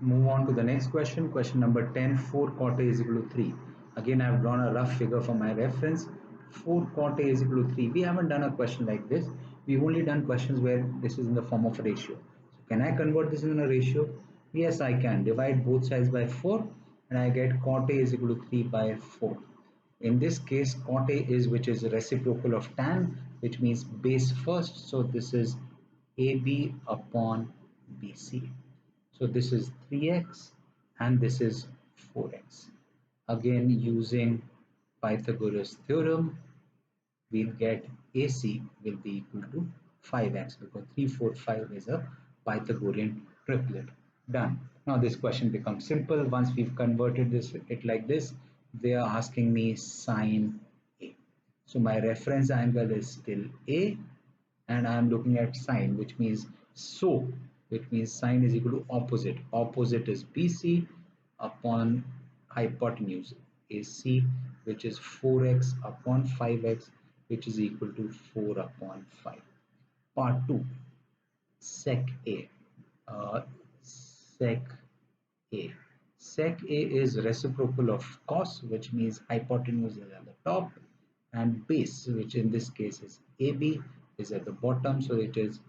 move on to the next question. Question number 10, 4 cot A is equal to 3. Again, I have drawn a rough figure for my reference. 4 cot A is equal to 3. We haven't done a question like this. We've only done questions where this is in the form of a ratio. So can I convert this in a ratio? Yes, I can. Divide both sides by 4 and I get cot A is equal to 3 by 4. In this case, cot A is which is reciprocal of tan, which means base first. So this is AB upon BC. So this is 3x and this is 4x. Again, using Pythagoras theorem, we'll get AC will be equal to 5x because 3, 4, 5 is a Pythagorean triplet. Done. Now this question becomes simple. Once we've converted it like this, they are asking me sine A. So my reference angle is still A and I am looking at sine, which means sine is equal to opposite. Opposite is BC upon hypotenuse AC, which is 4x upon 5x, which is equal to 4 upon 5. Part 2, sec A. Sec A. Sec A is reciprocal of cos, which means hypotenuse is at the top, and base, which in this case is AB, is at the bottom. So it is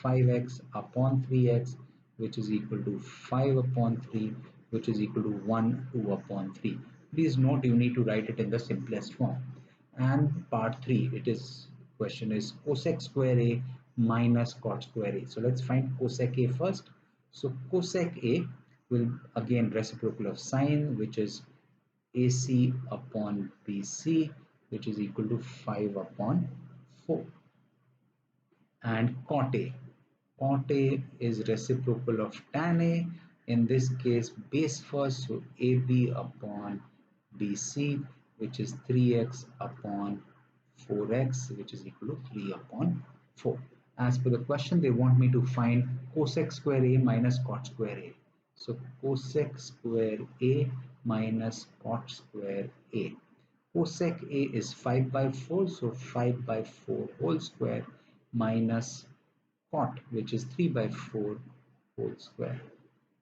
5x upon 3x, which is equal to 5 upon 3, which is equal to 1, 2 upon 3. Please note you need to write it in the simplest form. And part 3, it is question is cosec square A minus cot square A. So let's find cosec A first. So cosec A will again reciprocal of sine, which is AC upon BC, which is equal to 5 upon 4. And cot A. Cot A is reciprocal of tan A. In this case, base first, so AB upon BC, which is 3x upon 4x, which is equal to 3 upon 4. As per the question, they want me to find cosec square A minus cot square A. So cosec square A minus cot square A. Cosec A is 5 by 4, so 5 by 4 whole square minus cot, which is 3 by 4 whole square.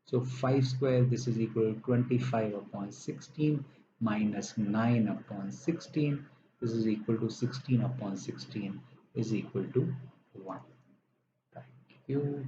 So 5 square, this is equal to 25 upon 16 minus 9 upon 16. This is equal to 16 upon 16 is equal to 1. Thank you.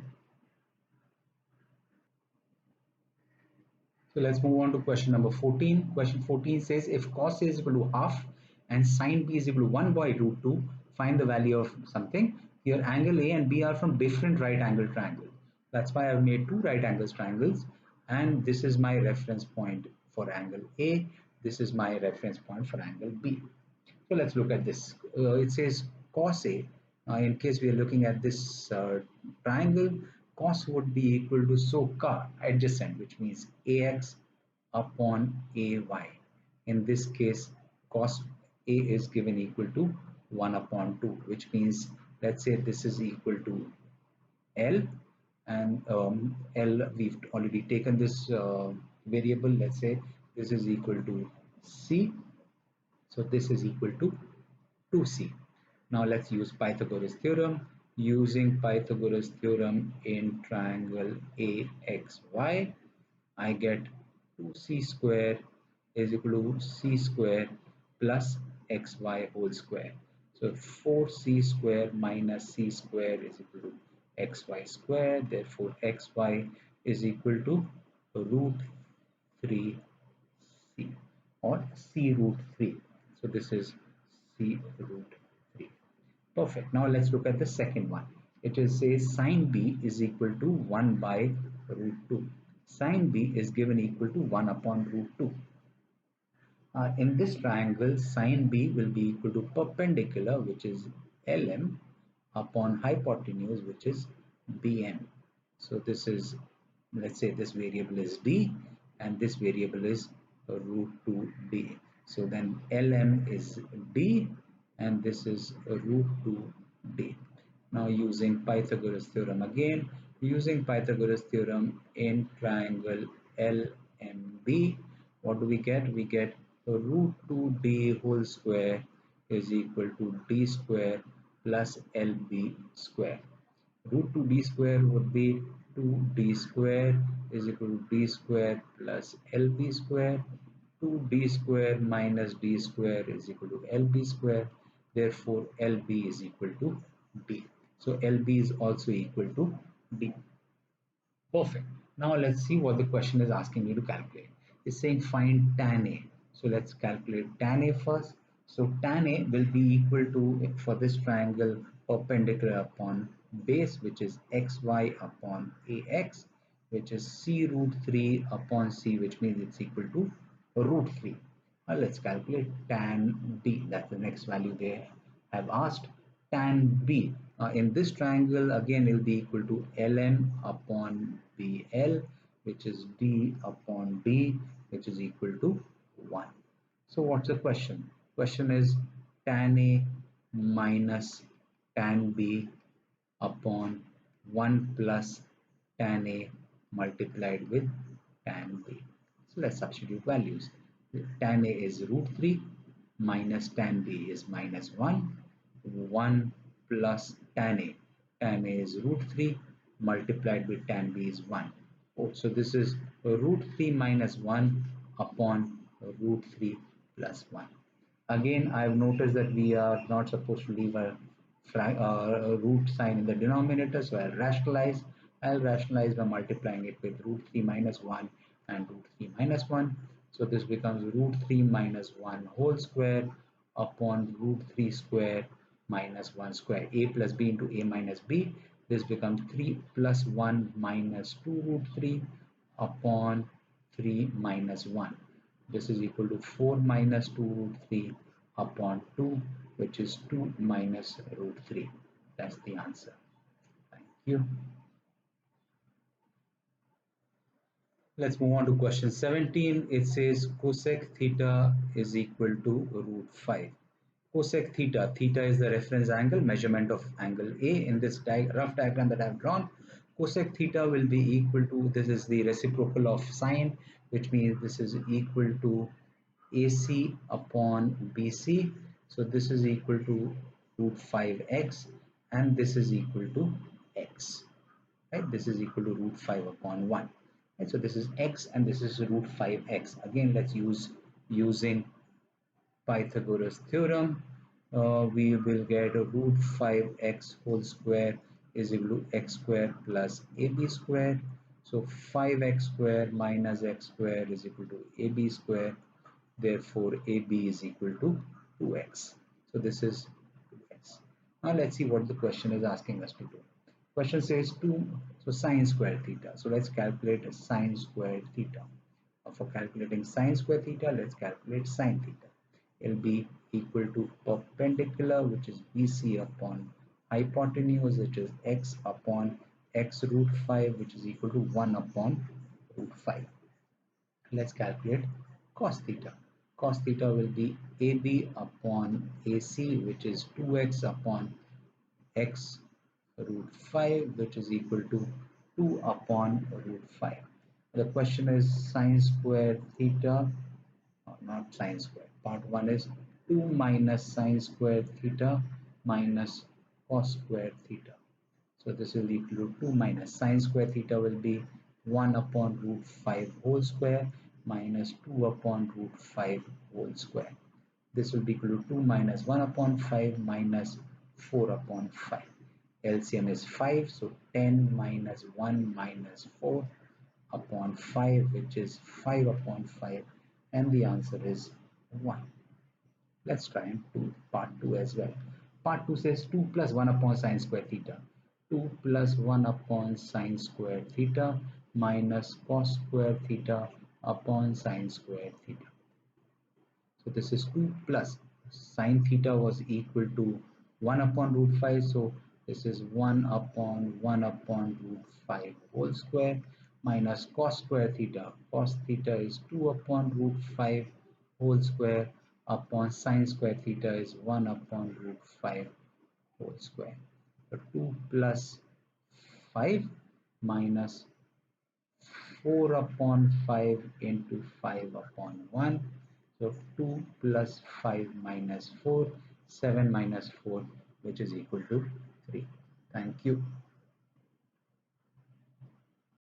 So let's move on to question number 14. Question 14 says if cos A is equal to half and sine B is equal to 1 by root 2, find the value of something. Here angle A and B are from different right angle triangles. That's why I've made two right angle triangles, and this is my reference point for angle A. This is my reference point for angle B. So let's look at this. It says cos A. In case we are looking at this triangle, cos would be equal to SOHCA adjacent, which means AX upon AY. In this case, cos A is given equal to 1 upon 2, which means let's say this is equal to L, and L, we've already taken this variable. Let's say this is equal to C. So this is equal to 2C. Now let's use Pythagoras theorem. Using Pythagoras theorem in triangle AXY, I get 2C square is equal to C square plus XY whole square. So 4C square minus C square is equal to XY square. Therefore XY is equal to root 3C or C root 3. So this is C root 3. Perfect. Now let's look at the second one. It is says sine B is equal to 1 by root 2. Sine B is given equal to 1 upon root 2. In this triangle, sine B will be equal to perpendicular, which is LM, upon hypotenuse, which is BM. So this is, let's say this variable is D and this variable is root 2D. So then LM is D and this is root 2D. Now using Pythagoras theorem again, using Pythagoras theorem in triangle LMB, what do we get? We get root 2D whole square is equal to D square plus LB square. Root 2D square would be 2d square is equal to d square plus lb square. 2d square minus d square is equal to lb square. Therefore, lb is equal to d. So lb is also equal to d. Perfect. Now let's see what the question is asking me to calculate. It's saying find tan A. So let's calculate tan A first. So tan A will be equal to, for this triangle, perpendicular upon base, which is xy upon ax, which is c root 3 upon c, which means it's equal to root 3. Now let's calculate tan B. That's the next value they have asked. Tan B. In this triangle, again, it will be equal to ln upon bl, which is d upon d, which is equal to 1. So what's the question? Question is tan A minus tan B upon 1 plus tan A multiplied with tan B. So let's substitute values. Tan A is root 3 minus tan B is minus 1. 1 plus tan A. Tan A is root 3 multiplied with tan B is 1. Oh, so this is root 3 minus 1 upon root 3 plus 1. Again, I've noticed that we are not supposed to leave a root sign in the denominator, so I'll rationalize by multiplying it with root 3 minus 1 and root 3 minus 1. So this becomes root 3 minus 1 whole square upon root 3 square minus 1 square. A plus b into a minus b. This becomes 3 plus 1 minus 2 root 3 upon 3 minus 1. This is equal to 4 minus 2 root 3 upon 2, which is 2 minus root 3. That's the answer. Thank you. Let's move on to question 17. It says cosec theta is equal to root 5. Cosec theta. Theta is the reference angle, measurement of angle A. In this rough diagram that I've drawn, cosec theta will be equal to, this is the reciprocal of sine, which means this is equal to AC upon BC. So this is equal to root 5x and this is equal to x. Right? This is equal to root 5 upon 1. Right? So this is x and this is root 5x. Again, let's using Pythagoras theorem. We will get a root 5x whole square is equal to x square plus ab square. So 5x square minus x square is equal to ab square. Therefore, AB is equal to 2x. So this is 2x. Now let's see what the question is asking us to do. Question says sine square theta. So let's calculate sine square theta. For calculating sine square theta, let's calculate sine theta. It will be equal to perpendicular, which is BC upon hypotenuse, which is x upon x root 5, which is equal to 1 upon root 5. Let's calculate cos theta. Cos theta will be AB upon AC, which is 2x upon x root 5, which is equal to 2 upon root 5. The question is sine square theta, not sine square. Part 1 is 2 minus sine square theta minus cos square theta. So this will equal to 2 minus sine square theta will be 1 upon root 5 whole square minus 2 upon root 5 whole square. This will be equal to 2 minus 1 upon 5 minus 4 upon 5. LCM is 5, so 10 minus 1 minus 4 upon 5, which is 5 upon 5, and the answer is 1. Let's try and do part 2 as well. Part 2 says 2 plus 1 upon sine square theta. 2 plus 1 upon sine square theta minus cos square theta upon sine square theta. So this is 2 plus sine theta was equal to 1 upon root 5. So this is 1 upon root 5 whole square minus cos square theta. Cos theta is 2 upon root 5 whole square upon sine square theta is 1 upon root 5 whole square. So 2 plus 5 minus 4 upon 5 into 5 upon 1. So 2 plus 5 minus 4, 7 minus 4, which is equal to 3. Thank you.